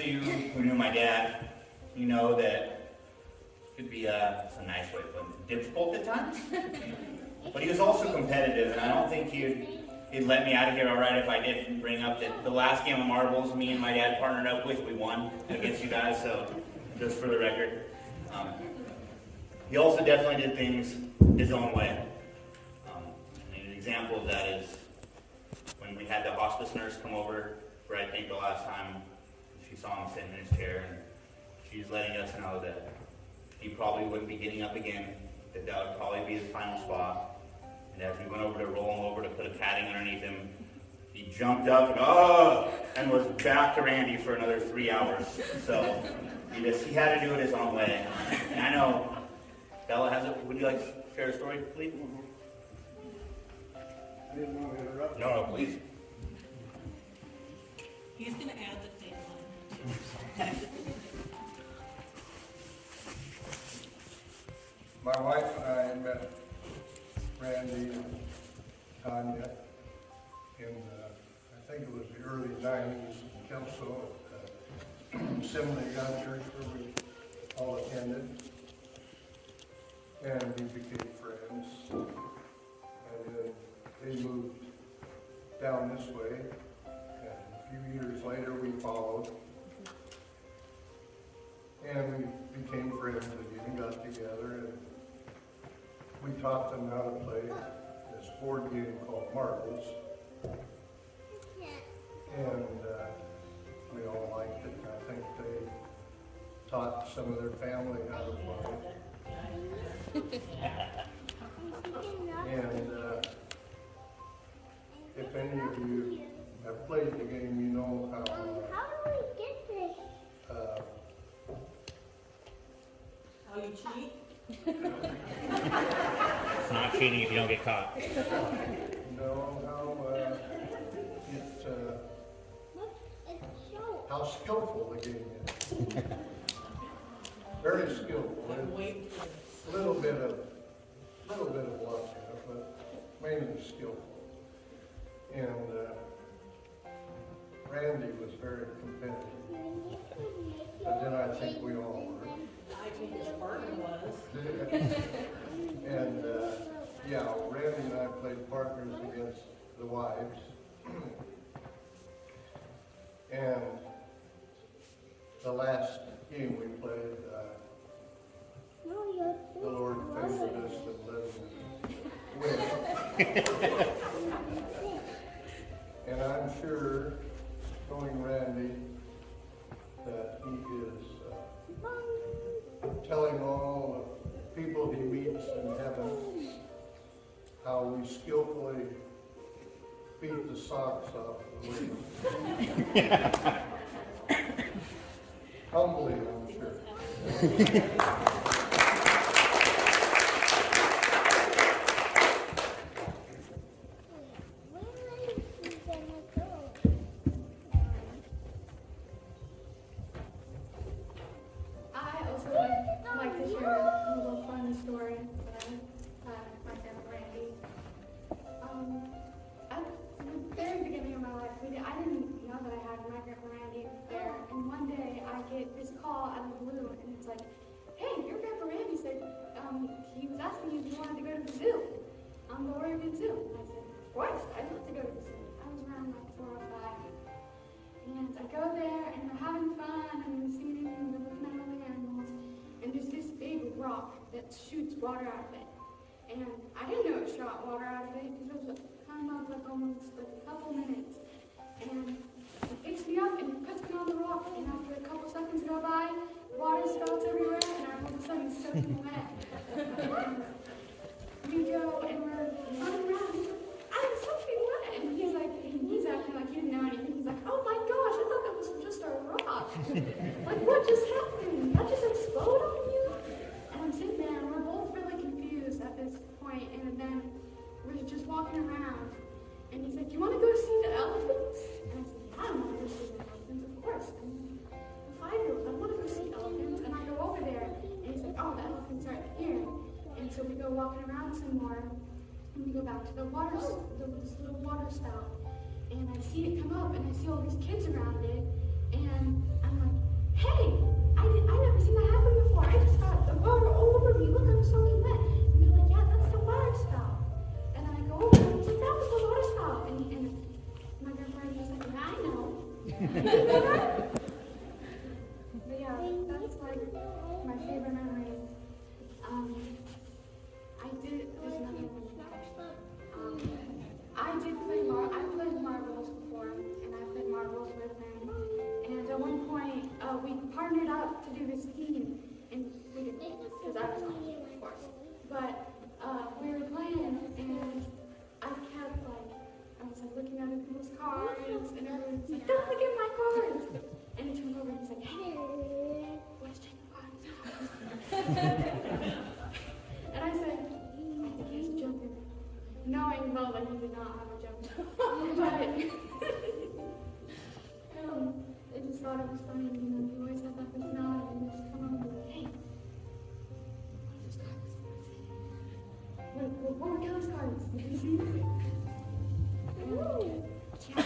of you who knew my dad, you know that it could be it's a nice way to put it, difficult at times. But he was also competitive, and I don't think he'd let me out of here all right if I didn't bring up that the last game of marbles me and my dad partnered up with, we won against you guys, so just for the record. He also definitely did things his own way. And an example of that is when we had the hospice nurse come over for, I think, the last time she saw him sitting in his chair, and she's letting us know that he probably wouldn't be getting up again, that would probably be his final spot. And as we went over to roll him over to put a padding underneath him, he jumped up and was back to Randy for another 3 hours. So he had to do it his own way. And I know Bella has it. Would you like to share a story, please? I didn't want to interrupt. No, please. He's going to add the thing on. My wife and I met Randy and Tanya in, I think it was the early 90s in Kelso at Assembly of God Church where we all attended. And we became friends. And then they moved down this way. And a few years later we followed. And we became friends again, got together, and we taught them how to play this board game called marbles. And we all liked it. I think they taught some of their family how to play. And if any of you have played the game, you know how do we get this? How you cheat? It's not cheating if you don't get caught. How skillful the game is. Very skillful. I'm waiting for this. A little bit of luck in it, but mainly skillful. And Randy was very competitive. But then I think we all were. I think his partner was. And yeah, Randy and I played partners against the wives. And the last game we played, the Lord favored us and let us win. And I'm sure, knowing Randy, that he is telling all the people he meets in heaven how we skillfully beat the socks off the lady. Humbly, I'm sure. I also would like to share a little fun story that my friend Randy. At the very beginning of my life, I didn't know that I had my grandpa Randy there. And one day I get this call out of the blue, and it's like, "Hey, your grandpa Randy said he was asking you if you wanted to go to the zoo, the Oregon Zoo." And I said, "Of course, I'd love to go to the zoo." I was around like 4 or 5. And I go there, and they're having fun, and they're singing, and they're looking at all the animals. And there's this big rock that shoots water out of it. And I didn't know it shot water out of it, because it was kind of like almost like a couple minutes. And it picks me up, and it puts me on the rock, and after a couple seconds go by, water spouts everywhere, and I'm all of a sudden soaking wet. And we go, and we're running around, and he's like, "I'm soaking wet!" And he's acting like he didn't know anything. He's like, "Oh my gosh, I thought that was just a rock. Like, what just happened? That just exploded on you?" And I'm sitting there, and we're both really confused at this point, and then we're just walking around, and he's like, "You want to go see the elephants?" And I said, "I don't want to go see the elephants, of course. I'm a 5-year-old, I want to go see elephants." And I go over there, and he's like, "Oh, the elephant's right here." And so we go walking around some more, and we go back to this little water spout, and I see it come up, and I see all these kids around it, and I'm like, I know. But yeah, that's like my favorite memory. There's another one. I played marbles before, and I played marbles with him. And at one point, we partnered up to do this team, and we didn't, because I was on it, of course. But we were playing, and I was like looking at people's cards, and everyone was like, don't look at my cards! And he turned over and he's like, hey, let's check the cards. And I said, I think he's joking. Knowing well that he did not have a joke. But I just thought it was funny, he always had that personality and just come up and be like, hey, what are those cards? What were Kelly's cards? Did you see them? Yeah.